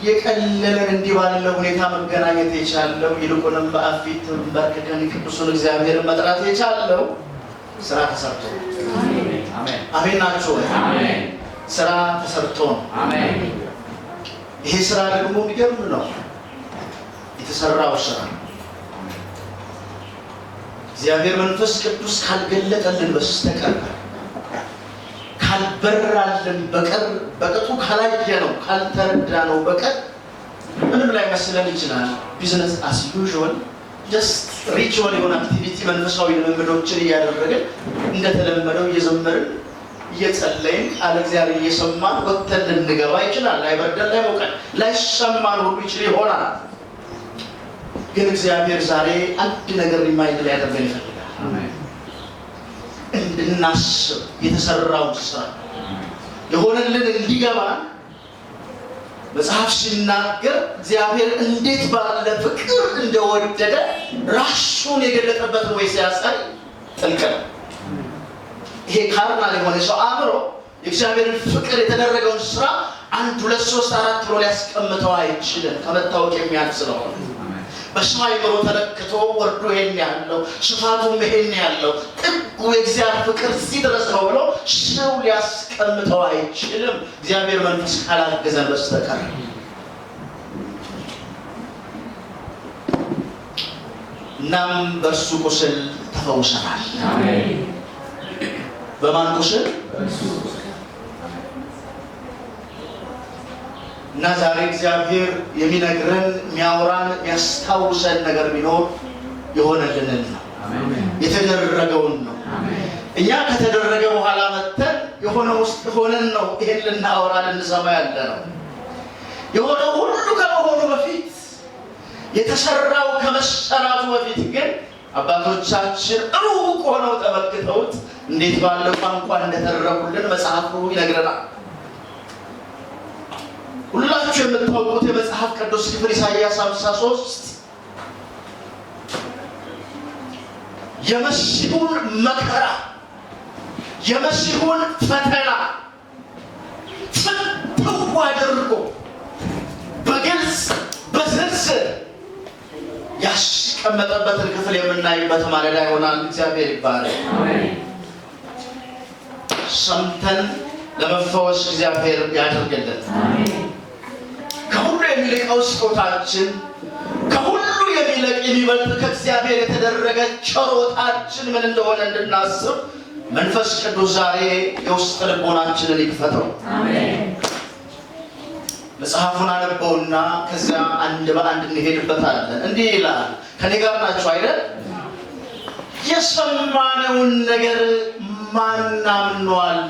የቀለለን እንዲባለው ሁኔታ መገናኘት የቻለው ይልቁንም በአፊት በርከን ቅዱሱን እግዚአብሔር መጥራት የቻለው ስራ ተሰርቶ አሜን አሜን ናችሁ አሜን ስራ ተሰርቶ አሜን ይሄ ስራ ደግሞ የሚገርም ነው የተሰራው ስራ እግዚአብሔር መንፈስ ቅዱስ ካልገለጠልን በስተቀር ካልበራልን በቀር በቀጡ ካላየነው ካልተረዳነው በቀር ምንም ላይ መስለን ይችላል ቢዝነስ አስ ዩዥዋል just ritual የሆነ አክቲቪቲ መንፈሳዊ ልምምዶችን እያደረግን እንደተለመደው እየዘመርን እየጸለይን ቃል እግዚአብሔር እየሰማን ወጥተን ልንገባ ይችላል ላይበርደን ላይሞቀን ላይሰማን ሁሉ ይችል ይሆናል ግን እግዚአብሔር ዛሬ አንድ ነገር ሪማይንድ ሊያደርገን ይፈልጋል አሜን እንድናስብ የተሰራው ስራ የሆነልን እንዲገባ መጽሐፍ ሲናገር እግዚአብሔር እንዴት ባለ ፍቅር እንደወደደ ራሱን የገለጠበት ወይ ሲያሳይ ጥልቅ ነው ይሄ ካርናል የሆነ ሰው አምሮ የእግዚአብሔርን ፍቅር የተደረገውን ስራ 1 2 3 4 ብሎ ሊያስቀምጠው አይችልም ከመታወቅ የሚያንስ ነው በሰማይ ብሮ ተለክቶ ወርዶ ይሄን ያለው ስፋቱም ይሄን ያለው ጥጉ የእግዚአብሔር ፍቅር ሲድረስ ነው ብሎ ሰው ሊያስቀምጠው አይችልም እግዚአብሔር መንፈስ ካላገዘን በስተቀር እናም በእርሱ ቁስል ተፈውሰናል አሜን በማን ቁስል እና ዛሬ እግዚአብሔር የሚነግረን የሚያወራን ያስታውሰን ነገር ቢኖር የሆነልንን ነው አሜን የተደረገውን ነው አሜን እኛ ከተደረገ በኋላ መተን የሆነ ውስጥ ሆነን ነው ይሄን ልናወራ ልንሰማ ያለ ነው የሆነው ሁሉ ከመሆኑ በፊት የተሰራው ከመሰራቱ በፊት ግን አባቶቻችን ሩቅ ሆነው ተመልክተውት እንዴት ባለ ቋንቋ እንደተደረጉልን መጽሐፉ ይነግረናል ሁላችሁ የምታውቁት የመጽሐፍ ቅዱስ ክፍል ኢሳይያስ 53 የመሲሁን መከራ የመሲሁን ፈተና ፍንትው አድርጎ በግልጽ በዝርዝር ያስቀመጠበትን ክፍል የምናይበት ማለዳ ይሆናል እግዚአብሔር ይባረክ አሜን ሰምተን ለመፈወስ እግዚአብሔር ያደርግልን አሜን ከሁሉ የሚልቀው ስጦታችን ከሁሉ የሚልቅ የሚበልጥ ከእግዚአብሔር የተደረገ ቸሮታችን ምን እንደሆነ እንድናስብ መንፈስ ቅዱስ ዛሬ የውስጥ ልቦናችንን ይክፈተው አሜን መጽሐፉን አነበውና ከዚያ አንድ በአንድ እንሄድበታለን እንዲህ ይላል ከኔ ጋር ናችሁ አይደል የሰማነውን ነገር ማን አምኗል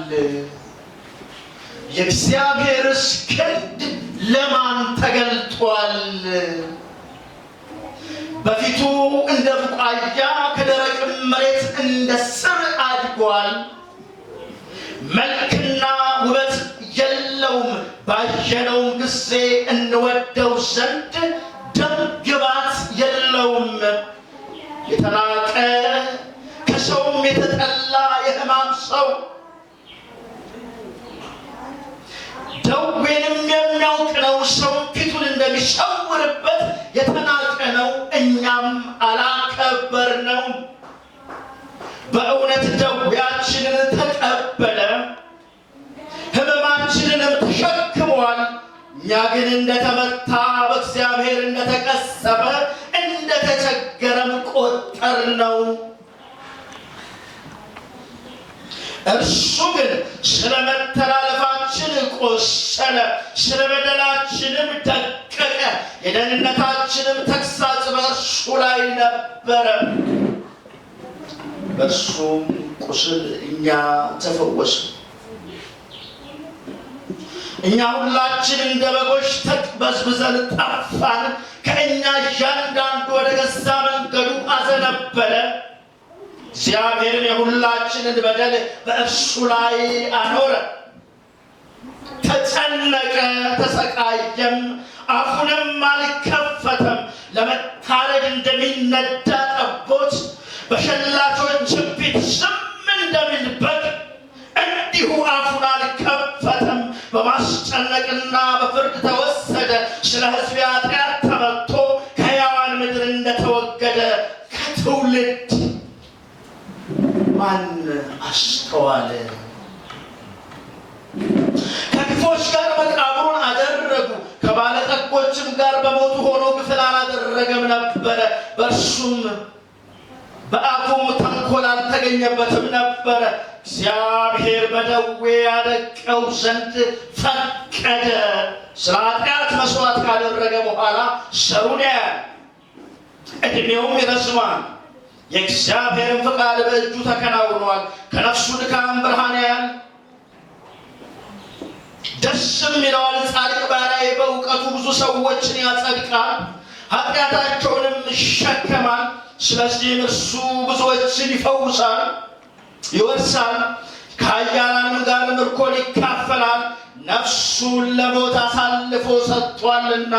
የእግዚአብሔርስ ክንድ ለማን ተገልጧል በፊቱ እንደ ቡቃያ ከደረቅ መሬት እንደ ስር አድጓል መልክና ውበት የለውም ባየነው ጊዜ እንወደው ዘንድ ደም ግባት የለውም የተናቀ ከሰውም የተጠላ የሕማም ሰው ደዌንም የሚያውቅ ነው ሰው ፊቱን እንደሚሸውርበት የተናቀ ነው እኛም አላከበርነው በእውነት ደዌያችንን ተቀበለ ሕመማችንንም ተሸክሟል እኛ ግን እንደተመታ በእግዚአብሔር እንደተቀሰፈ እንደተቸገረም ቆጠርነው እርሱ ግን ስለ መተላለፋችን ቆሰለ ስለ በደላችንም ደቀቀ የደህንነታችንም ተግሣጽ በእርሱ ላይ ነበረ በእርሱም ቁስል እኛ ተፈወስን እኛ ሁላችን እንደ በጎች ተቅበዝብዘን ጠፋን ከእኛ እያንዳንዱ ወደ ገዛ መንገዱ አዘነበለ እግዚአብሔርም የሁላችንን በደል በእርሱ ላይ አኖረ ተጨነቀ ተሰቃየም አፉንም አልከፈተም ለመታረድ እንደሚነዳ ጠቦት በሸላቾች ፊት ዝም እንደሚል በግ እንዲሁ አፉን አልከፈተም በማስጨነቅ ሲጨነቅና በፍርድ ተወሰደ። ስለ ሕዝቤ ኃጢአት ተመትቶ ከሕያዋን ምድር እንደተወገደ ከትውልድ ማን አስተዋለ? ከክፎች ጋር መቃብሩን አደረጉ፣ ከባለጠጎችም ጋር በሞቱ ሆኖ ግፍን አላደረገም ነበረ። በእርሱም በአፉም ተንኮል አልተገኘበትም ነበረ። እግዚአብሔር በደዌ ያደቀው ዘንድ ፈቀደ። ስለ ኃጢአት መስዋዕት ካደረገ በኋላ ሰሩን ያያል፣ ዕድሜውም ይረዝማል። የእግዚአብሔርን ፈቃድ በእጁ ተከናውኗል። ከነፍሱ ድካም ብርሃን ያያል፣ ደስም ይለዋል። ጻድቅ ባሪያዬ በእውቀቱ ብዙ ሰዎችን ያጸድቃል፣ ኃጢአታቸውንም ይሸከማል። ስለዚህም እርሱ ብዙዎችን ይፈውሳል፣ ይወርሳል፣ ከኃያላንም ጋር ምርኮን ይካፈላል። ነፍሱን ለሞት አሳልፎ ሰጥቷልና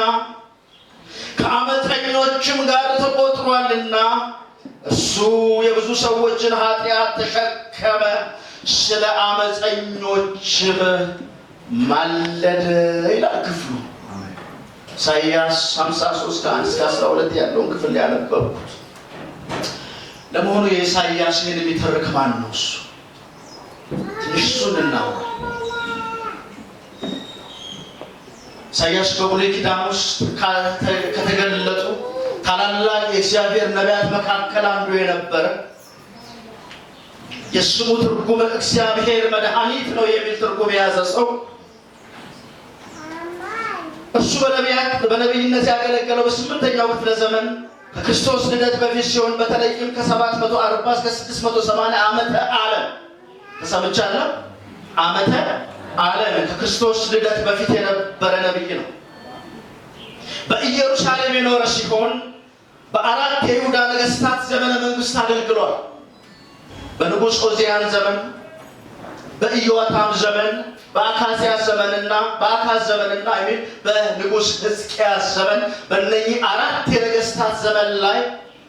ከዓመፀኞችም ጋር ተቆጥሯልና። እሱ የብዙ ሰዎችን ኃጢአት ተሸከመ፣ ስለ ዓመፀኞችም ማለደ ይላል ክፍሉ። ኢሳይያስ 53:1-12 ያለውን ክፍል ያነበብኩት። ለመሆኑ የኢሳይያስ ይህን የሚተርክ ማን ነው? እሱ ትንሽ እሱን እናውራ። ኢሳይያስ በብሉይ ኪዳን ውስጥ ከተገለጡ ታላላቅ የእግዚአብሔር ነቢያት መካከል አንዱ የነበረ፣ የስሙ ትርጉም እግዚአብሔር መድኃኒት ነው የሚል ትርጉም የያዘ ሰው፣ እሱ በነቢይነት ያገለገለው በ8ኛው ክፍለ ዘመን ከክርስቶስ ልደት በፊት ሲሆን በተለይም ከ740 እስከ 680 ዓመተ ዓለም ተሰምቻለሁ። ዓመተ ዓለም ከክርስቶስ ልደት በፊት የነበረ ነቢይ ነው። በኢየሩሳሌም የኖረ ሲሆን በአራት የይሁዳ ነገስታት ዘመነ መንግስት አገልግሏል። በንጉሥ ዖዝያን ዘመን፣ በኢዮአታም ዘመን፣ በአካዝያስ ዘመንና በንጉሥ ሕዝቅያስ ዘመን፣ በእነዚህ አራት የነገስታት ዘመን ላይ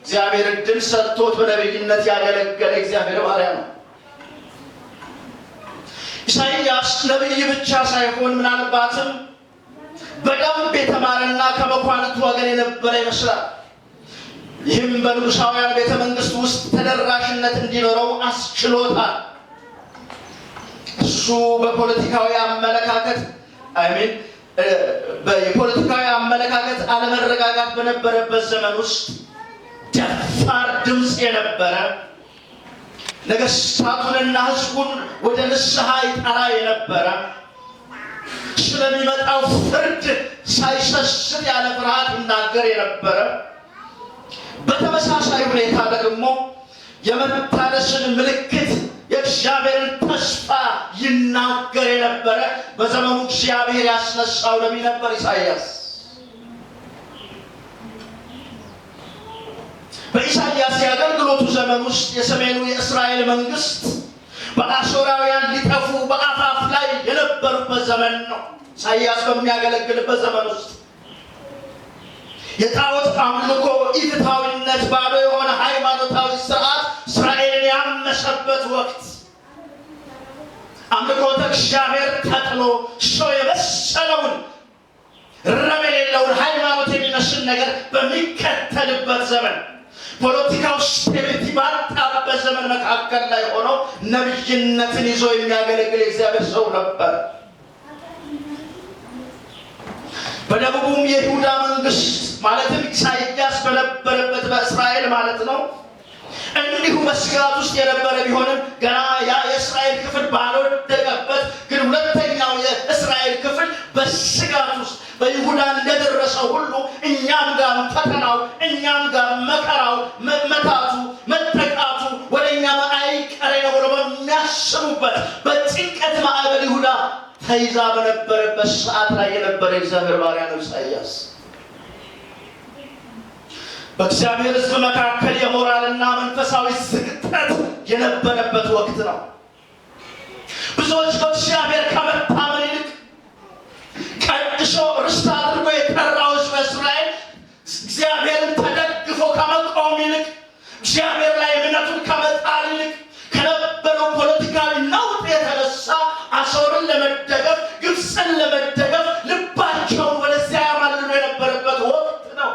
እግዚአብሔር ዕድል ሰጥቶት በነቢይነት ያገለገለ እግዚአብሔር ባሪያ ነው። ኢሳይያስ ነቢይ ብቻ ሳይሆን ምናልባትም በደንብ የተማረና ከመኳንንቱ ወገን የነበረ ይመስላል። ይህም በንጉሳውያን ቤተ መንግስት ውስጥ ተደራሽነት እንዲኖረው አስችሎታል። እሱ የፖለቲካዊ አመለካከት አለመረጋጋት በነበረበት ዘመን ውስጥ ደፋር ድምፅ የነበረ፣ ነገስታቱንና ህዝቡን ወደ ንስሐ ይጠራ የነበረ፣ ስለሚመጣው ፍርድ ሳይሰስት ያለ ፍርሃት ይናገር የነበረ፣ በተመሳሳይ ሁኔታ ደግሞ የመታደስን ምልክት የእግዚአብሔርን ተስፋ ይናገር የነበረ በዘመኑ እግዚአብሔር ያስነሳው ነቢይ ነበር ኢሳይያስ። በኢሳይያስ የአገልግሎቱ ዘመን ውስጥ የሰሜኑ የእስራኤል መንግስት በአሦራውያን ሊጠፉ በአፋፍ ላይ የነበሩበት ዘመን ነው። ኢሳይያስ በሚያገለግልበት ዘመን ውስጥ የጣዖት አምልኮ፣ ኢፍትሐዊነት፣ ባዶ የሆነ ሃይማኖታዊ ስርዓት እስራኤልን ያመሰበት ወቅት፣ አምልኮተ እግዚአብሔር ተጥሎ ሰው የመሰለውን ረብ የሌለውን ሃይማኖት የሚመስል ነገር በሚከተልበት ዘመን፣ ፖለቲካው ስቴቢሊቲ ባጣበት ዘመን መካከል ላይ ሆኖ ነቢይነትን ይዞ የሚያገለግል የእግዚአብሔር ሰው ነበር። በደቡቡም የይሁዳ መንግስት ማለትም ኢሳይያስ በነበረበት በእስራኤል ማለት ነው እንዲሁ በስጋት ውስጥ የነበረ ቢሆንም ገና ያ የእስራኤል ክፍል ባልወደቀበት ግን ሁለተኛው የእስራኤል ክፍል በስጋት ውስጥ በይሁዳ እንደደረሰው ሁሉ እኛም ጋር ፈተናው፣ እኛም ጋር መከራው፣ መመታቱ፣ መጠቃቱ ወደ እኛ አይቀሬ ነው ብሎ በሚያስቡበት በጭንቀት ማዕበል ይሁዳ ተይዛ በነበረበት ሰዓት ላይ የነበረ እግዚአብሔር ባሪያ ነው ኢሳይያስ። በእግዚአብሔር ሕዝብ መካከል የሞራልና መንፈሳዊ ዝግጠት የነበረበት ወቅት ነው። ብዙዎች በእግዚአብሔር ከመታመን ይልቅ ቀድሶ ርስት አድርጎ የጠራው ሕዝብ እስራኤል እግዚአብሔርን ተደግፎ ከመቆም ይልቅ እግዚአብሔር ላይ እምነቱን ከመጣል ይልቅ ከነበረው ፖለቲካዊ ነውጥ የተነሳ አሦርን ለመደገፍ ግብፅን ለመደገፍ ልባቸውን ወደዚያ ያማልሉ የነበረበት ወቅት ነው።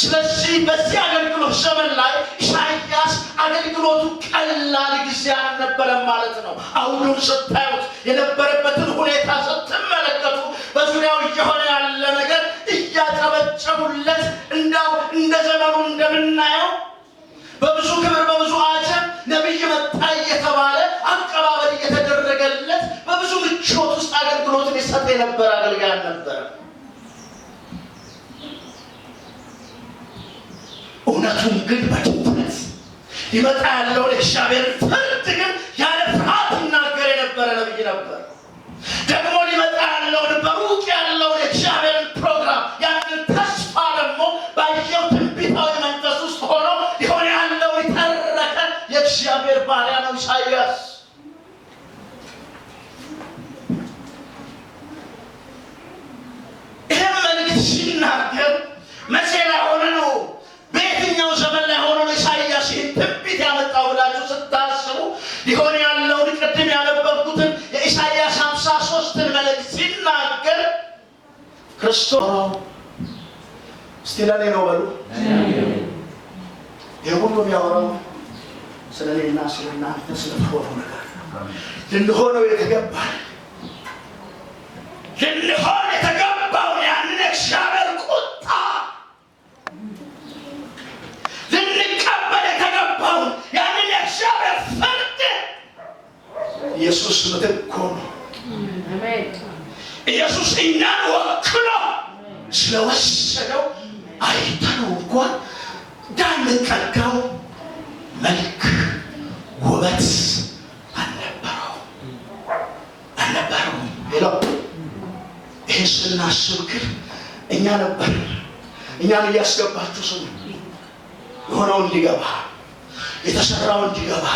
ስለዚህ በዚህ አገልግሎት ዘመን ላይ ኢሳይያስ አገልግሎቱ ቀላል ጊዜ አልነበረም ማለት ነው። አሁን ስታዩት የነበረበትን ሁኔታ ስትመለከቱ በዙሪያው እየሆነ ያለ ነገር እያጨበጨቡለት እንዳው እንደ ዘመኑ እንደምናየው በብዙ ክብር በብዙ አጀብ ነቢይ መጣ እየተባለ አቀባበል እየተደረገለት በብዙ ምቾት ውስጥ አገልግሎትን ይሰጥ የነበረ አገልጋይ አልነበረም። እውነቱን ግን በድፍረት ሊመጣ ያለውን እግዚአብሔርን ፍርድ ግን ያለ ፍርሃት ይናገር የነበረ ነቢይ ነበር። ደግሞ ሊመጣ ያለውን በሩቅ ያለውን እግዚአብሔርን ፕሮግራም ያንን ተስፋ ደግሞ ባየው ትንቢታዊ መንፈስ ውስጥ ሆኖ ሊሆን ያለውን የተረከ የእግዚአብሔር ባሪያ ነው ኢሳይያስ። ይህም መልእክት ሲናገር መቼ ላይ ሆነ ነው? በየትኛው ዘመን ላይ ሆኖ ነው ኢሳይያስ ይህን ትንቢት ያመጣው ብላችሁ ስታስቡ ሊሆን ያለውን ቅድም ያነበብኩትን የኢሳይያስ 53ን መልእክት ሲናገር ክርስቶስ እስቲ ለኔ ነው በሉ። ይህ ሁሉ የሚያወራው ስለ እኔና ስለ እናንተ ስለሆነው ነገር ልንሆነው የተገባል ልንሆን የተገባውን ያንን እግዚአብሔር ቁጣ ልንቀበል የተገባውን ያንን የእግዚአብሔር ፍርድ ኢየሱስ ምትክ ሆኖ ኢየሱስ እኛን ወክሎ ስለወሰደው አይተነው እንኳን እንዳንጠጋው መልክ ውበት አልነበረው። ሌላው ይህ ስናስብ ግን እኛ ነበር እኛን እያስገባችሁ ስሙ የሆነው እንዲገባ የተሰራው እንዲገባ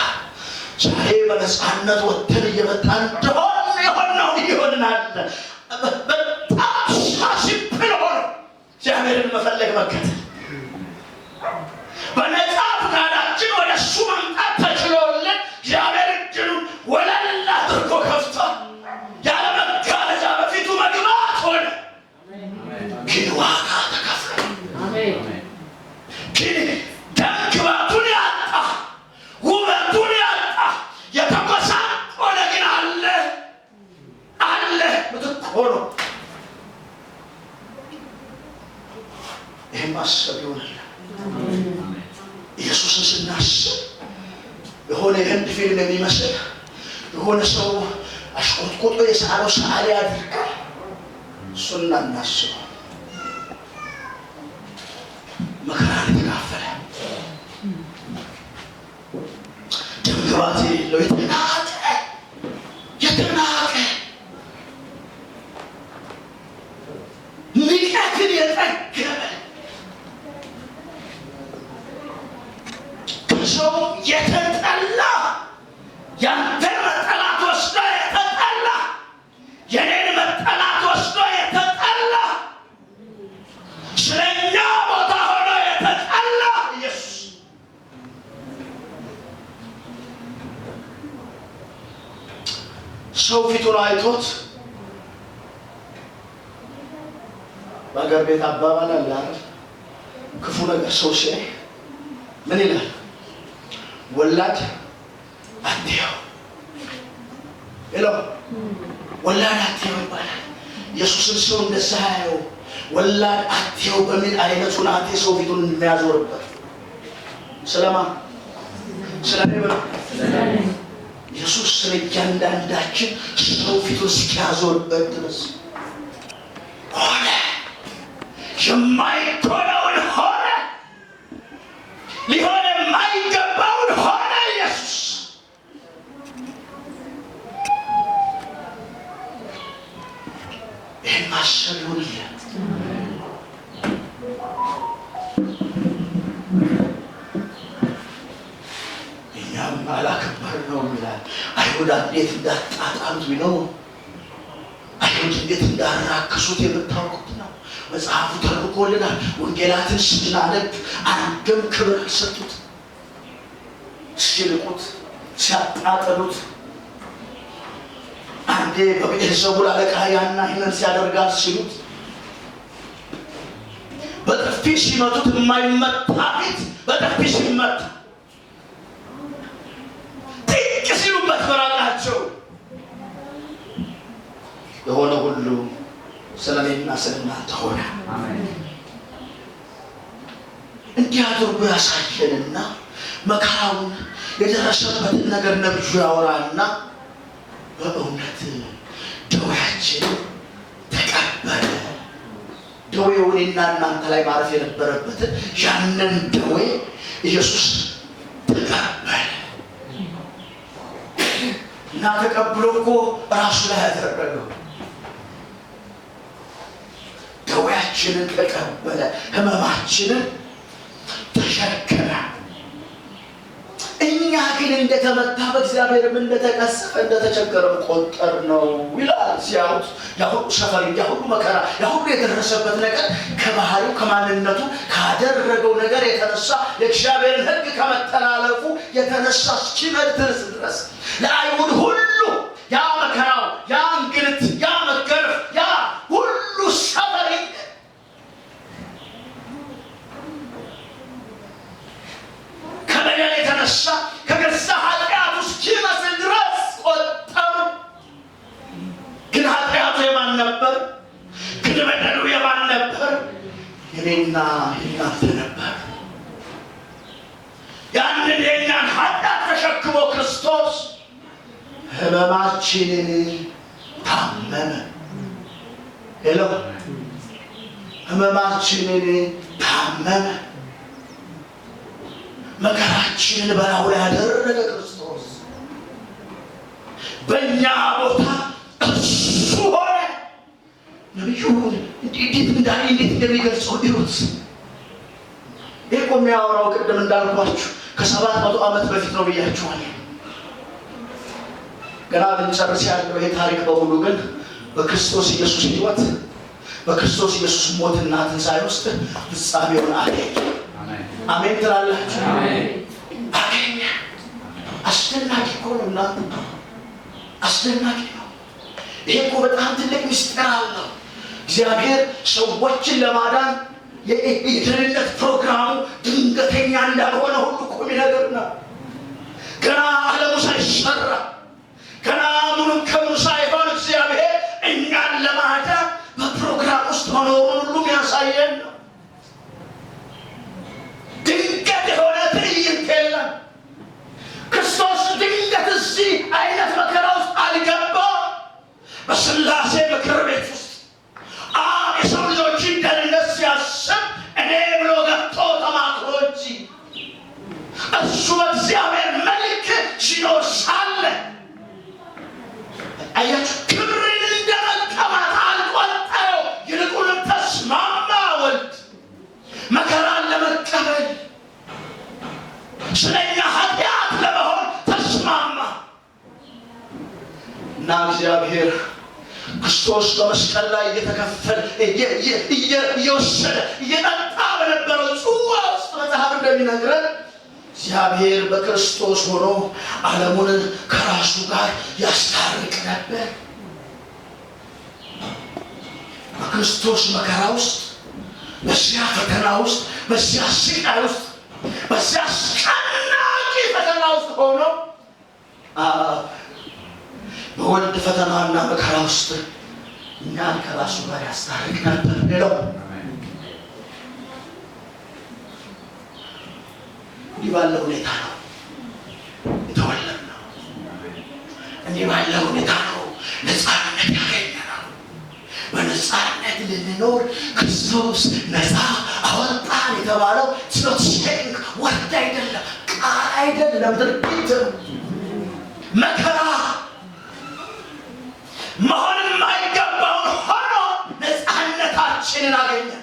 ዛሬ በነፃነት ወጥተን እየመጣን እንደሆነ የሆነው ይሆናል። በጣም ሲምፕል ሆኖ እግዚአብሔርን መፈለግ መከተል በነፃ ፈቃዳችን ወደ እሱ መምጣት ተችሎልን እግዚአብሔር እጅኑን ወለል አድርጎ ከፍቷል። ያለ መጋረጃ በፊቱ መግባት ሆነ። ግን ዋጋ ተከፍሎ ግን ደም ግባቱን ያጣ ውበቱን ያጣ የተጎሳቆለ ግን አለ ምትክ ሆኖ ይህም ማሰብ ይሆናል። ኢየሱስን ስናስብ የሆነ የህንድ ፊልም የሚመስል የሆነ ሰው አሽቆጥቆጦ የሳለው ሰዓሊ አድርገን እሱን እናስበው። መከራን የተካፈለ ደም ግባት የሌለው የተናቀ ንቀትን የጠገበ ከሰው የተጠላ ያንተን መጠላት ወስዶ የተጠላ የኔን መጠላት ወስዶ የተጠላ ስለኛ ቦታ ሆኖ የተጠላ ኢየሱስ ሰው ፊቱን አይቶት በአገር ቤት አባባል አለ አይደል? ክፉ ነገር ሰው ሲያይ ምን ይላል? ወላድ አትየው ወላድ አትየው ይባላል። ኢየሱስን ሰው እንደዛ ያየው ወላድ አትየው በሚል አይነቱ ናቴ ሰው ፊቱን የሚያዞርበት ስለማን ስለኔ ኢየሱስ ስለ እያንዳንዳችን ሰው ፊቱን እስኪያዞርበት ድረስ ሆነ። የማይሆነውን ሆነ፣ ሊሆን የማይገባውን ሆነ። ኢየሱስ ይህን ማሰብ ይሆንልን። እኛም አላከበርነውም ይላል። አይሁድ እንዴት እንዳጣጣሉት ቢኖሩ አይሁድ እንዴት እንዳራከሱት የምታውቁት ነው። መጽሐፉ ተርኮልናል። ወንጌላትን ስናነብ አንድም ክብር አልሰጡት፣ ሲልቁት፣ ሲያጣጥሉት አንዴ በብዔልዜቡል አለቃ ያና ይህንን ሲያደርጋል ሲሉት በጥፊ ሲመቱት የማይመታ ፊት በጥፊ ሲመታ ጥቅ ሲሉበት በራቃቸው የሆነ ሁሉ ስለኔና ስለናንተ ሆነ። እንዲህ አድርጎ ያሳየንና መከራውን የደረሰበትን ነገር ነብዩ ያወራና በእውነት ደዌያችን ተቀበለ። ደዌውን እና እናንተ ላይ ማረፍ የነበረበትን ያንን ደዌ ኢየሱስ ተቀበለ እና ተቀብሎ እኮ ራሱ ላይ ያደረገው ደዌያችንን ተቀበለ፣ ህመማችንን ተሸከመ። እኛ ግን እንደተመታ በእግዚአብሔርም እንደተቀሰፈ እንደተቸገረም ቆጠር ነው ይላል። ሲያዩት ያሁሉ ሰፈር ያሁሉ መከራ ያሁሉ የደረሰበት ነገር ከባህሪው ከማንነቱ ካደረገው ነገር የተነሳ የእግዚአብሔርን ሕግ ከመተላለፉ የተነሳ እስኪመድረስ ድረስ ለአይሁድ ሁሉ ያ መከራው፣ ያ እንግልት፣ ያ መገረፍ፣ ያ ሁሉ ሰፈሪንግ ከበደል የተነሳ ከገዛ ኃጢአቱ እስኪመስል ድረስ ቆጠሩ። ግን ኃጢአቱ የማን ነበር? ግን በደሉ የማን ነበር? የኔና የናንተ ነበር። ያንን የኛን ኃጢአት ተሸክሞ ክርስቶስ ህመማችንን ታመመ። ሄሎ ህመማችንን ታመመ። መከራችንን በላዩ ላይ ያደረገ ክርስቶስ በእኛ ቦታ እሱ ሆነ። ነቢዩ እንዴት እንደሚገልጸው ይሩት። ይህ እኮ የሚያወራው ቅድም እንዳልኳችሁ ከ700 ዓመት በፊት ነው ብያችኋል። ገና ልንጨርስ ያለው ይሄ ታሪክ በሙሉ ግን በክርስቶስ ኢየሱስ ሕይወት በክርስቶስ ኢየሱስ ሞትና ትንሣኤ ውስጥ ፍጻሜውን አገኘ። አሜን ትላላችሁ? አገኘ። አስደናቂ እኮ ነው እናንተ፣ አስደናቂ ነው። ይሄ እኮ በጣም ትልቅ ምስጢር አለው። እግዚአብሔር ሰዎችን ለማዳን የድህነት ፕሮግራሙ ድንገተኛ እንዳልሆነ ሁሉ እኮ የሚነግር ነው። ገና ዓለሙ ሳይሰራ ገና ምኑም ከምኑ ሳይሆን እግዚአብሔር እኛን ለማዳን በፕሮግራም ውስጥ መኖሩን ሁሉ የሚያሳየን ነው። ድንገት የሆነ ትዕይንት የለም። ክርስቶስ ድንገት እዚህ አይነት መከራ ውስጥ አልገባም። በሥላሴ ምክር ቤት ውስጥ አብ የሰው ልጆችን ደህንነት ሲያስብ እኔ ብሎ ገብቶ ተማክሮ እንጂ እሱ በእግዚአብሔር መልክ ሲኖር ሳለ አያችሁ፣ ክብርን እንደመቀማት አልቆጠረው። ይልቁንም ተስማማ። ወልድ መከራን ለመቀበል ስለኛ ኃጢአት ለመሆን ተስማማ እና እግዚአብሔር ክርስቶስ በመስቀል ላይ እየተከፈለ እየወሰደ እየጠጣ በነበረው ጽዋ ውስጥ መጽሐፍ እንደሚነግረን እግዚአብሔር በክርስቶስ ሆኖ ዓለሙን ከራሱ ጋር ያስታርቅ ነበር። በክርስቶስ መከራ ውስጥ፣ በዚያ ፈተና ውስጥ፣ በዚያ ስቃይ ውስጥ፣ በዚያ አስጨናቂ ፈተና ውስጥ ሆኖ በወልድ ፈተናና መከራ ውስጥ እኛን ከራሱ ጋር ያስታርቅ ነበር። ሌላው እንዲህ ባለ ሁኔታ ነው የተወለድነው። እንዲህ ባለ ሁኔታ ነው ነፃነት ያገኘነው። በነፃነት ልንኖር ክርስቶስ ነፃ አወጣን የተባለው ስሎትሽንግ ወርድ አይደለም፣ ቃል አይደለም፣ ድርጊት መከራ መሆን የማይገባውን ሆኖ ነፃነታችንን አገኘን።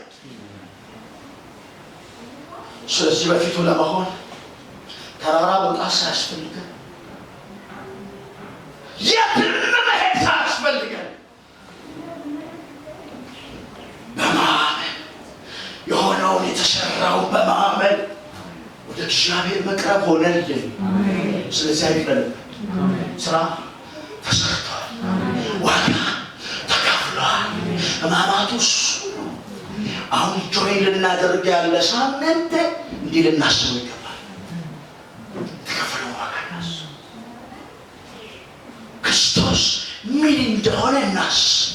ስለዚህ በፊቱ ለመሆን ተራራ መውጣት ሳያስፈልገን፣ የትም መሄድ ሳያስፈልገን በማመን የሆነውን የተሰራው በማመን ወደ እግዚአብሔር መቅረብ ሆነልን። ስለዚህ አይደለም ስራ ተሰርቷል። ሕማማቱ እሱ አሁን ጆይን ልናደርግ ያለ ሳምንት እንዲህ ልናስብ ይገባል። ተከፈለው ዋጋ እናስብ። ክርስቶስ ምን እንደሆነ እናስብ።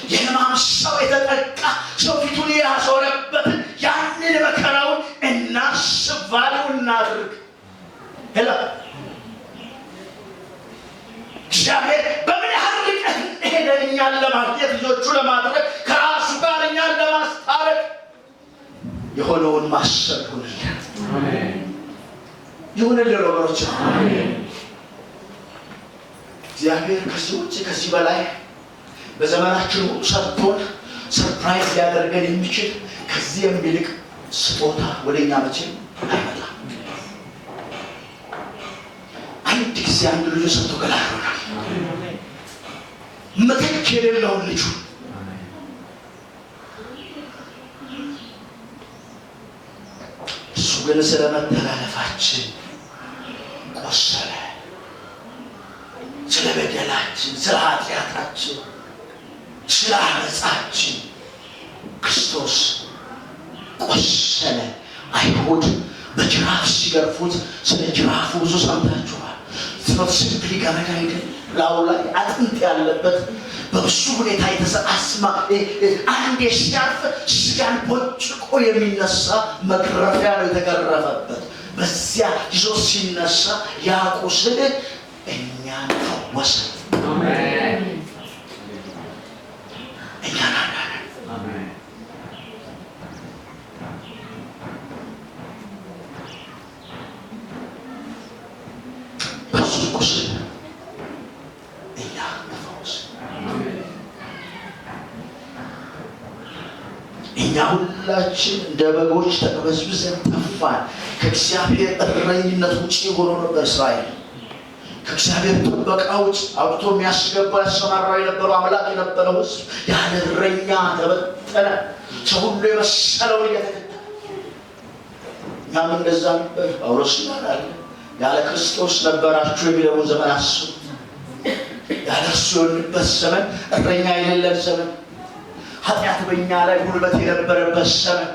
የሕማም ሰው የተጠቃ ሰው ፊቱን ያዞረበትን ያንን መከራውን እናስብ። ቫልዩ እናድርግ። ሄላ እግዚአብሔር በምን ያህል ርቀት እንደሄደ እኛን ለማግኘት ልጆቹ ለማድረግ ከራሱ ጋር እኛን ለማስታረቅ የሆነውን ማሰብ ይሁንልን። ይሁንልን ወገኖች። እግዚአብሔር ከዚህ ውጭ ከዚህ በላይ በዘመናችን ሰጥቶን ሰርፕራይዝ ሊያደርገን የሚችል ከዚህ የሚልቅ ስጦታ ወደኛ መቼም አይመጣም። አንድ ጊዜ አንድ ልጅ ሰጥቶ ገላግሎናል። ምትክ የሌለውን ልጁ እሱ ግን ስለ መተላለፋችን ቆሰለ፣ ስለ በደላችን፣ ስለ ኃጢአታችን፣ ስለ አመፃችን ክርስቶስ ቆሰለ። አይሁድ በጅራፍ ሲገርፉት ስለ ጅራፉ ብዙ ሰምታችኋል። ሲምፕሊ ገመድ አይደለም፣ ላዩ ላይ አጥንት ያለበት በብዙ ሁኔታ የተሰአስማ አንድ ሲያርፍ ስጋን ቦጭቆ የሚነሳ መግረፊያ ነው የተገረፈበት። በዚያ ይዞ ሲነሳ ያ ቁስል እኛን ፈወሰ፣ እኛን አዳነ። በሱ ቁስል እኛ ተፈወስ። እኛ ሁላችን እንደ በጎች ተቅበዝብዘን ጠፋን። ከእግዚአብሔር እረኝነት ውጭ ሆኖ ነበር እስራኤል። ከእግዚአብሔር ጥበቃ ውጭ አውጥቶ የሚያስገባ ያሰማራው የነበረው አምላክ የነበረው ሕዝብ ያለ እረኛ ተበተነ። ሰው ሁሉ የመሰለውን እየተከተለ እኛም እንደዛ ነበር። ጳውሎስ ይላል ያለ ክርስቶስ ነበራችሁ የሚለውን ዘመን አስቡ። ያለ እርሱ የሆንበት ዘመን፣ እረኛ የሌለን ዘመን፣ ኃጢአት በእኛ ላይ ጉልበት የነበረበት ዘመን።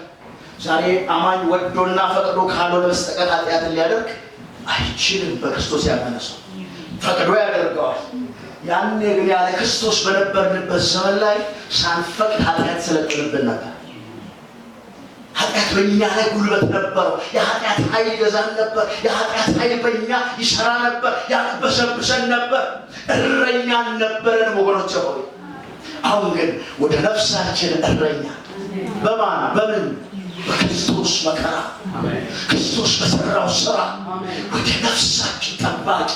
ዛሬ አማኝ ወዶና ፈቅዶ ካልሆነ በስተቀር ኃጢአትን ሊያደርግ አይችልም። በክርስቶስ ያመነ ሰው ፈቅዶ ያደርገዋል። ያኔ ግን ያለ ክርስቶስ በነበርንበት ዘመን ላይ ሳንፈቅድ ኃጢአት ስለጥልብን ነበር። ኃጢአት በእኛ ላይ ጉልበት ነበረው። የኃጢአት ኃይል ይገዛን ነበር። የኃጢአት ኃይል በእኛ ይሰራ ነበር፣ ያቅበሰብሰን ነበር። እረኛ ነበረን ወገኖች ሆይ። አሁን ግን ወደ ነፍሳችን እረኛ በማን በምን? በክርስቶስ መከራ፣ ክርስቶስ በሰራው ስራ ወደ ነፍሳችን ጠባቂ፣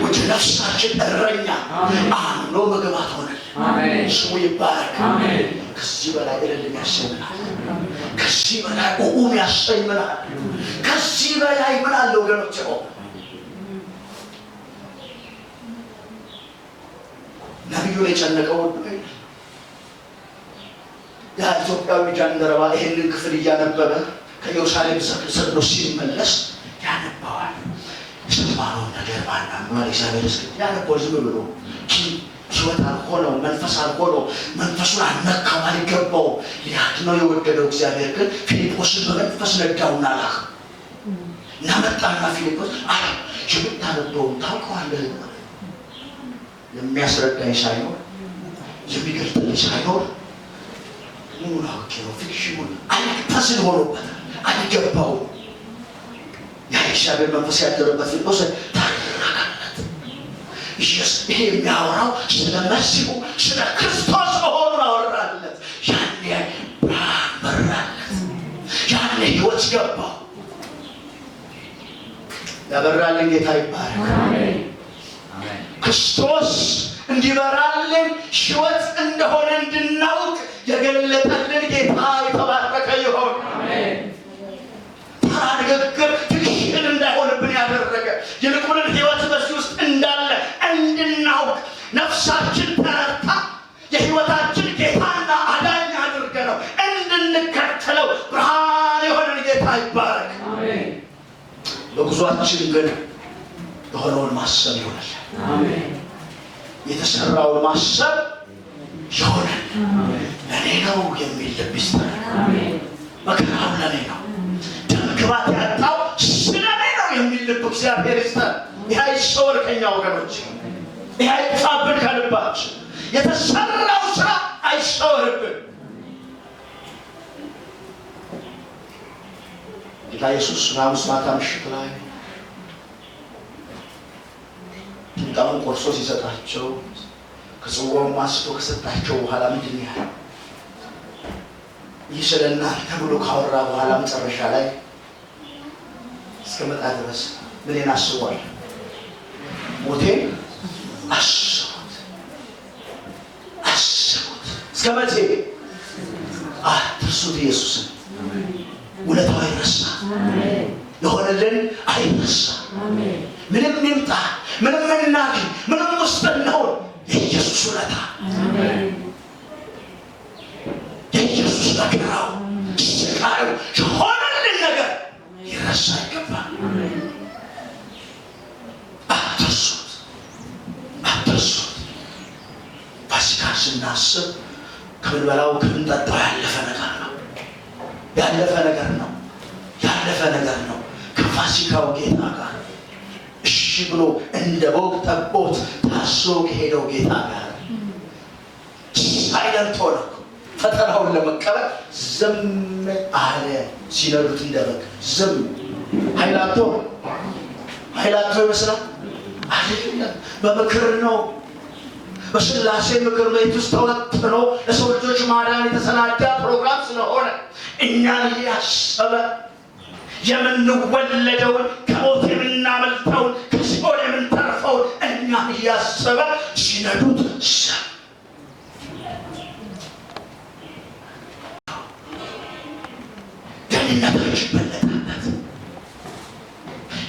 ወደ ነፍሳችን እረኛ አምኖ መግባት ሆነ። ስሙ ይባረክ። ከዚህ በላይ እልል ያሰኛል። ከዚህ በላይ ኡም ያሰኛል። ከዚህ በላይ ምን አለ ወገኖች? ነቢዩን የጨነቀው ያ ኢትዮጵያዊ ጃንደረባ ይህንን ክፍል እያነበበ ከኢየሩሳሌም ሰቅሎ ሲመለስ ያነባዋል። የሰማነውን ነገር ባናምኗል እግዚአብሔር ያነበው ዝም ብሎ ሕይወት አልሆነው፣ መንፈስ አልሆነው፣ መንፈሱን አልነካው፣ አልገባው። ሊያድነው የወደደው እግዚአብሔር ግን ፊልጶስን በመንፈስ ነዳውና ላከ እና መጣና ፊልጶስ አይ የምታነበውን ታውቀዋለህ? የሚያስረዳኝ ሳይኖር የሚገልጥልኝ ሳይኖር ሙሉ አውቄ ነው ፊክሽኑን አልተስል ሆኖበታል፣ አልገባውም። ያ እግዚአብሔር መንፈስ ያደረበት ፊልጶስ ታረጋለት። ይሄ የሚያወራው ስለ መሲሁ ስለ ክርስቶስ መሆኑን አወራለት። ያኔ ብርሃን በራለት፣ ያኔ ሕይወት ገባው። ያበራልን ጌታ ይባረክ። ክርስቶስ እንዲበራልን ሕይወት እንደሆነ እንድናውቅ የገለጠልን ጌታ የተባረከ ይሁን። ተራ ንግግር ትክክል እንዳይሆንብን ያደረገ ይልቁንም ሕይወት በዚህ ውስጥ እንዳለ እንድናውቅ ነፍሳችን ተረድታ የሕይወታችን ጌታና አዳኝ አድርገ ነው እንድንከተለው ብርሃን የሆነን ጌታ ይባረክ። በጉዟችን ግን የሆነውን ማሰብ ይሆናል። የተሰራውን ማሰብ ይሆናል። ለኔ ነው የሚል ልብ ይስጠን። መከራው ለኔ ነው፣ ደም ግባት ያጣው ስለኔ ነው የሚል ልብ እግዚአብሔር ይስጠን። ይህ አይሰወር ከኛ ወገኖች፣ ይህ አይጥፋብን ከልባችን። የተሰራው ስራ አይሰወርብን። ጌታ ኢየሱስ ሐሙስ ማታ ምሽት ላይ ቂጣውን ቆርሶ ሲሰጣቸው ከጽዋውም አንስቶ ከሰጣቸው በኋላ ምንድን ነው ያለው? ይህ ስለ እናንተ ብሎ ካወራ በኋላ መጨረሻ ላይ እስከመጣ ድረስ ምንን አስቧል? ሞቴን አስቡት፣ አስቡት። እስከ መቼ? አትርሱት ኢየሱስን። ውለታው አይረሳ፣ የሆነልን አይረሳ። ምንም ይምጣ፣ ምንም እናግኝ፣ ምንም ውስጥ እንሆን የኢየሱስ ውለታ፣ የኢየሱስ መከራው፣ ስቃዩ፣ የሆነልን ነገር ይረሳ አይገባም። አትርሱት፣ አትርሱት። ፋሲካ ስናስብ ከምንበላው ከምንጠጣው ያለፈ ነገር ነው፣ ያለፈ ነገር ነው፣ ያለፈ ነገር ነው። ከፋሲካው ጌታ ጋር እሺ ብሎ እንደ በግ ጠቦት ታስሮ ከሄደው ጌታ ጋር ሳይለንት ሆነ። ፈተናውን ለመቀበል ዝም አለ። ሲነዱት እንደ በግ ዝም። ኃይላቶ ይመስላል አይደለም። በምክር ነው፣ በስላሴ ምክር ቤት ውስጥ ተወጥኖ ለሰው ልጆች ማዳን የተሰናዳ ፕሮግራም ስለሆነ እኛን እያሰበ የምንወለደውን ከሞት የምናመልጠውን ከሲኦል የምንተርፈውን እኛን እያሰበ ሲነዱት ዝም። ደህንነታችን በለጠበት።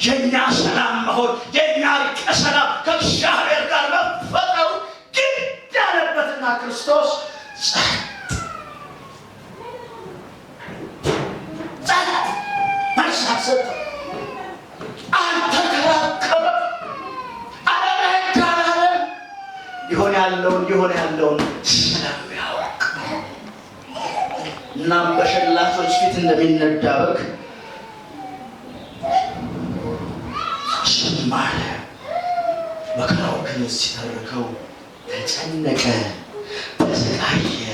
የእኛ ሰላም መሆን፣ የእኛ እርቀ ሰላም ከእግዚአብሔር ጋር መፈጠሩ ግድ ያለበትና ክርስቶስ መልሳሰጥ አልተከራከረም፣ አለመሄዳለም። ይሆን ያለውን ስለሚያውቅ እናም በሸላቾች ፊት እንደሚነዳ በግ ዝም አለ። መከራው ግን ሲተርከው ተጨነቀ፣ ተሰቃየ፣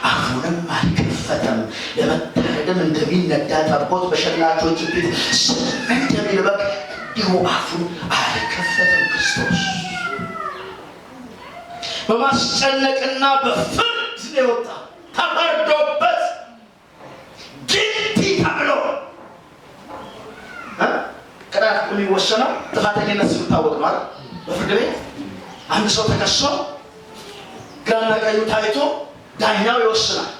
አፉንም አልከፈተም። ለመታረድም እንደሚነዳ ጠቦት በሸላቾች ፊት ዝም እንደሚል በግ እንዲሁ አፉን አልከፈተም። ክርስቶስ በማስጨነቅና በፍርድ ነው የወጣ። ተፈርዶበት ጊልቲ ተብሎ ቅጣት የሚወሰነው ጥፋተኝነት ሲታወቅ ማለት በፍርድ ቤት አንድ ሰው ተከሶ ግራና ቀኙ ታይቶ ዳኛው ይወስናል።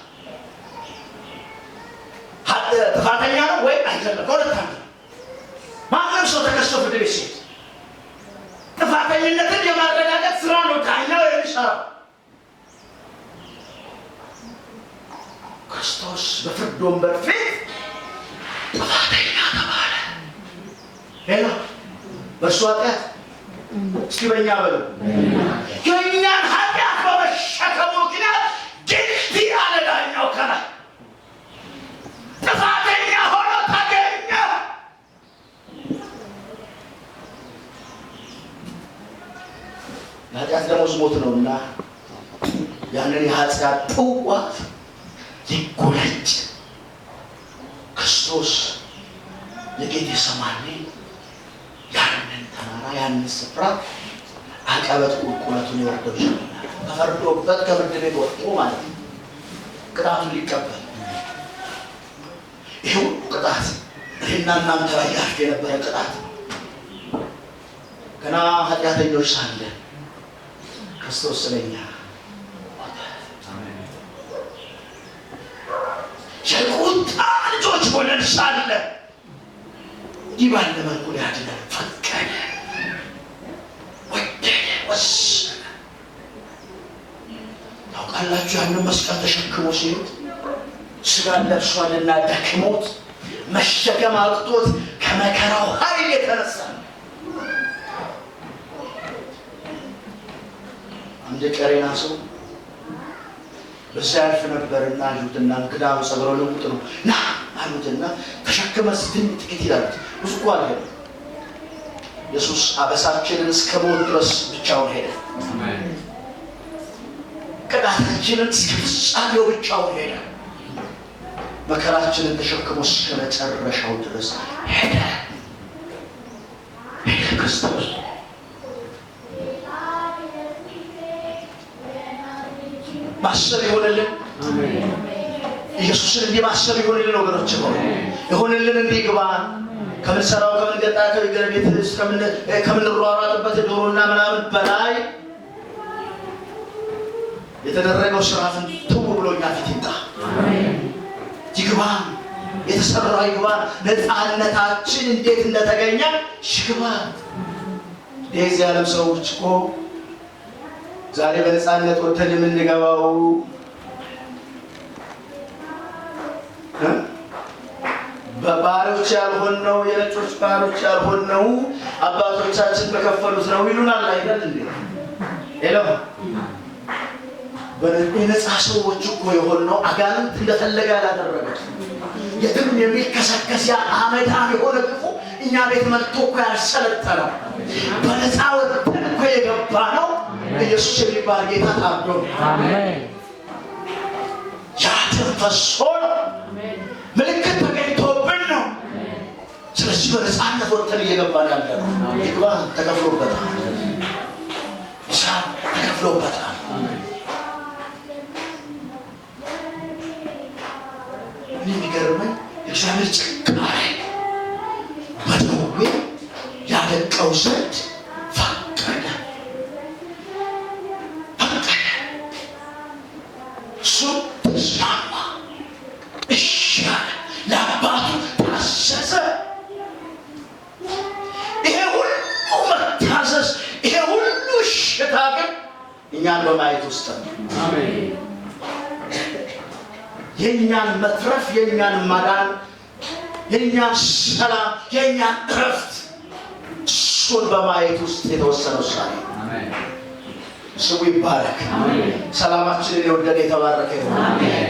ጥፋተኛ ነው ወይ አይደለም። ከሁለት አንዱ። ማንም ሰው ተከሶ ፍርድ ቤት ሲሄድ ጥፋተኝነትን የማረጋገጥ ስራ ነው ዳኛው የሚሰራው። ክርስቶስ በፍርድ ወንበር ፊት ጥፋተኛ ተባለ። ሌላ በእርሱ ኃጢአት እስቲ በእኛ በሉ የእኛን ኃጢአት በመሸከሙ ምክንያት ጊልቲ አለ ዳኛው ከላይ ጥፋተኛ ሆኖ ተገኘ። የኃጢአት ደመወዝ ሞት ነውና ያንን የኃጢአት ጽዋ ሊጎነጭ ክርስቶስ የጌቴሰማኒ ያንን ተራራ ያንን ስፍራ አቀበት ቁልቁለቱን ይወርደው ጀመረ። ተፈርዶበት ከፍርድ ቤት ወጥቶ ማለት ነው ቅጣቱን ሊቀበል። ይሄው ቅጣት እኔና እናንተ ላይ ያርፍ የነበረ ቅጣት ገና ኃጢአተኞች ሳለን ክርስቶስ ስለኛ የቁጣ ልጆች ሆነን ሳለ ይህ ባለ መልኩ ሊያድነን ፈቀደ፣ ወደደ፣ ወሰነ። ታውቃላችሁ ያንን መስቀል ተሸክሞ ሲሄድ ስጋን ለብሷልና ደክሞት መሸከም አቅቶት ከመከራው ኃይል የተነሳ አንድ ቀሬና ሰው በሳይፍ ነበርና አዩትና እንግዳው ጸጉረ ልውጥ ነው ና አሉትና ተሸክመ ጥቂት ይላል ብዙ ቋል ኢየሱስ አበሳችንን እስከ ሞት ድረስ ብቻውን ሄደ። አሜን። ቅጣታችንን እስከ ፍጻሜው ብቻውን ሄደ። መከራችንን ተሸክሞ እስከ መጨረሻው ድረስ ሄደ። ክርስቶስ ማሰብ ይሆንልን። አሜን። ኢየሱስን እንዲማሰብ ይሆንልን ወገኖች ሆይ ይሆንልን እንዲግባን ከምንሰራው ከምንገጣቸው የገረቤት ከምንሯሯጥበት ዶሮና ምናምን በላይ የተደረገው ስራትን ተው ብሎኛ ፊት ይምጣ። አሜን። ይግባን የተሰራ ይግባን። ነፃነታችን እንዴት እንደተገኘ ይግባን። የዚህ ዓለም ሰዎች እኮ ዛሬ በነፃነት ወጥተን የምንገባው በባሮች ያልሆነው የነጮች ባሮች ያልሆነው አባቶቻችን በከፈሉት ነው ይሉናል አይደል እንዴ? ሄሎ በነፃ ሰዎች እኮ የሆነው አጋንንት እንደፈለገ ያላደረገ የትም የሚከሰከስ ያ አመዳም የሆነ ክፉ እኛ ቤት መጥቶ እኮ ያልሰለጠነው በነፃ ወጥተን እኮ የገባ ነው። ኢየሱስ የሚባል ጌታ ታርዶ አሜን ያተፈሶ ምልክት ተገኝቶብን ነው። ስለዚህ በነፃነት ወጥተን እየገባን ያለ ነው። ይግባ ተከፍሎበታል። ተከፍሎበታል። የሚገርመኝ እግዚአብሔር ጭካኔ በደዌ ያደቀው ዘንድ ፈቀደ። እሱ ተስማማ፣ እሺ አለ፣ ለአባቱ ታዘዘ። ይሄ ሁሉ መታዘዝ፣ ይሄ ሁሉ እሽታ ግን እኛን በማየት ውስጥ ነው። አሜን። የእኛን መትረፍ፣ የእኛን ማዳን፣ የእኛን ሰላም፣ የእኛን እረፍት እሱን በማየት ውስጥ የተወሰነ ውሳኔ። ስሙ ይባረክ። ሰላማችንን የወደደ የተባረከ ይሁን።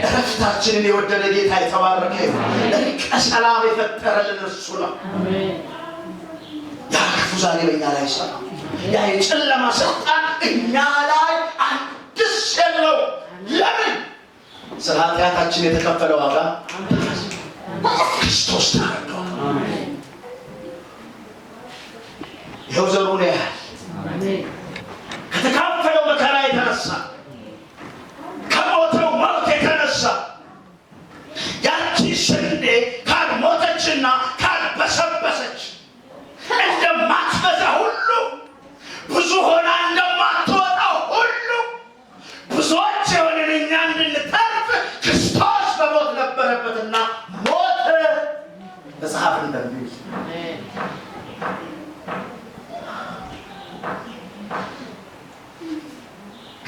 እረፍታችንን የወደደ ጌታ የተባረከ ይሁን። እርቀ ሰላም የፈጠረልን እርሱ ነው። ያ ክፉ ዛሬ በእኛ ላይ ሰራ። ያ የጨለማ ስልጣን እኛ ላይ አዲስ የለው። ለምን? ስለ ኃጢአታችን የተከፈለ ዋጋ ክርስቶስ ታርዷል። ይኸው ዘሩን ያህል ከተካፈለው መከራ የተነሳ ከሞተው ሞት የተነሳ ያቺ ስንዴ ካልሞተችና ካልበሰበሰች እንደማትበዛ ሁሉ ብዙ ሆና እንደማትወጣ ሁሉ ብዙዎች የሆንን እኛ እንድንተርፍ ክርስቶስ በሞት ነበረበትና ሞተ። መጽሐፍ እንደሚል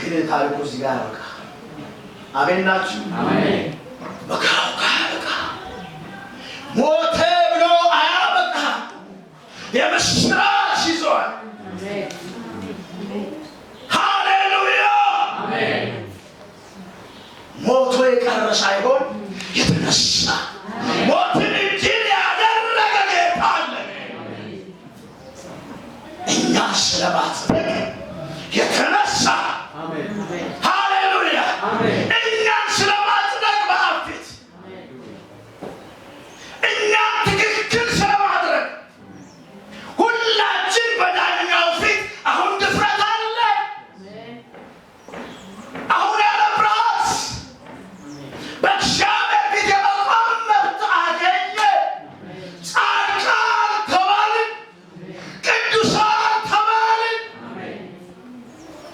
ግን ታሪኩ እዚህ ጋር ያበቃ። አሜን ናችሁ? አሜን። መከራው ጋር ያበቃ። ሞተ ብሎ አያበቃ። የምስራች ይዟል። ሃሌሉያ። አሜን። ሞቶ የቀረ ሳይሆን የተነሳ ሞትን ድል ያደረገ ጌታ አለ። እኛ ስለማጽደቅ የተነሳ ሃሌሉያ። እኛን ስለማጽደቅ በአብ ፊት እኛን ትክክል ስለማድረግ ሁላችን በዳኛው ፊት አሁን ድፍረት አለ። አሁን ያለ ፍርሃት በእግዚአብሔር ፊት የመቆም መብት አገኘ። ጻድቃን ተባልን፣ ቅዱሳን ተባልን።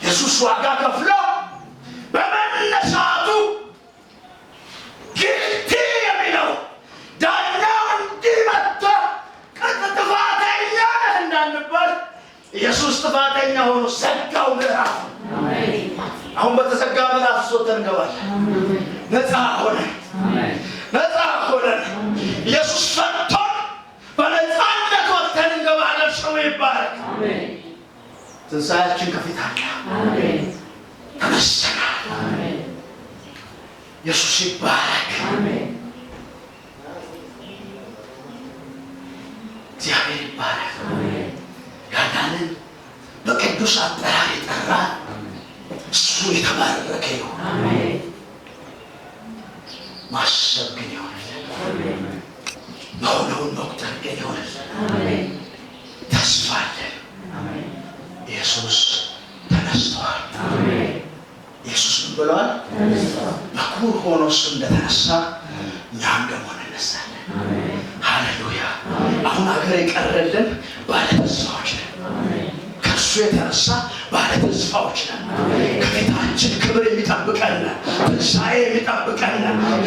ኢየሱስ ዋጋ ከፍሎ በመነሳቱ ግልቲ የሚለው ዳኛው እንዲመጣ ጥፋተኛ እንዳንባል ኢየሱስ ጥፋተኛ ሆኖ ዘጋው ምዕራፍ። አሁን በተዘጋ ምዕራፍ ሶተን እንገባለን። ነፃ ሆነን ነፃ ሆነን ኢየሱስ ፈቶን በነፃነት ወጥተን እንገባለን። ሰው ይባረክ። ትንሣኤያችን ከፊት አለ። ተነስተናል። ኢየሱስ ይባረክ። አሜን። እግዚአብሔር ይባረክ። አሜን። ያዳንን በቅዱስ አጠራር የጠራን እሱ የተባረከ ይሁን። አሜን። ማሰብ ግን ይሆንልን። አሜን። የሆነውን መቁጠር ግን ይሆንልን። አሜን። ተስፋ አለን። አሜን። ኢየሱስ ተነስተዋል። አሜን። ኢየሱስ ምን ብለዋል? ተነስተዋል። በኩር ሆኖ እሱ እንደተነሳ እኛም ደግሞ እንነሳለን። አሜን። ሃሌሉያ። አሁን ሀገር የቀረልን ባለ ተስፋዎች ነን። አሜን። ከእሱ የተነሳ ባለ ተስፋዎች ነን። አሜን። ከፊታችን ክብር የሚጠብቀን፣ ትንሣኤ የሚጠብቀን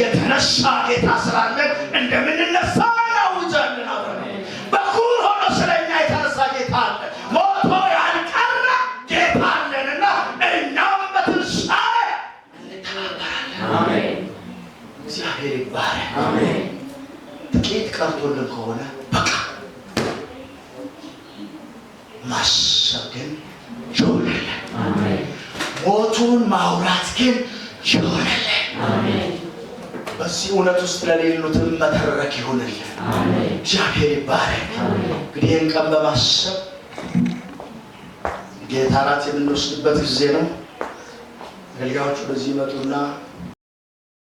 የተነሳ ጌታ ስላለን እንደምንነሳ እናውጃለን። አብረን በኩር ሆኖ ስለኛ የተነሳ ጌታ አለ። ሞቶ ያልቀረ ጌታ አለንና እኛም በትንሣኤ እንተባበራለን። አሜን። እግዚአብሔር ይባረክ። አሜን። ጥቂት ቀርቶልን ከሆነ በቃ ማሰብ ግን ይሆንልን። አሜን። ሞቱን ማውራት ግን ይሆንልን። አሜን። በዚህ እውነት ውስጥ ለሌሉትም መተረክ ይሆንልን። አሜን። እግዚአብሔር ይባረክ። እንግዲህ ይህን ቀን በማሰብ ጌታ እራት የምንወስድበት ጊዜ ነው። አገልጋዮች ወደዚህ ይመጡና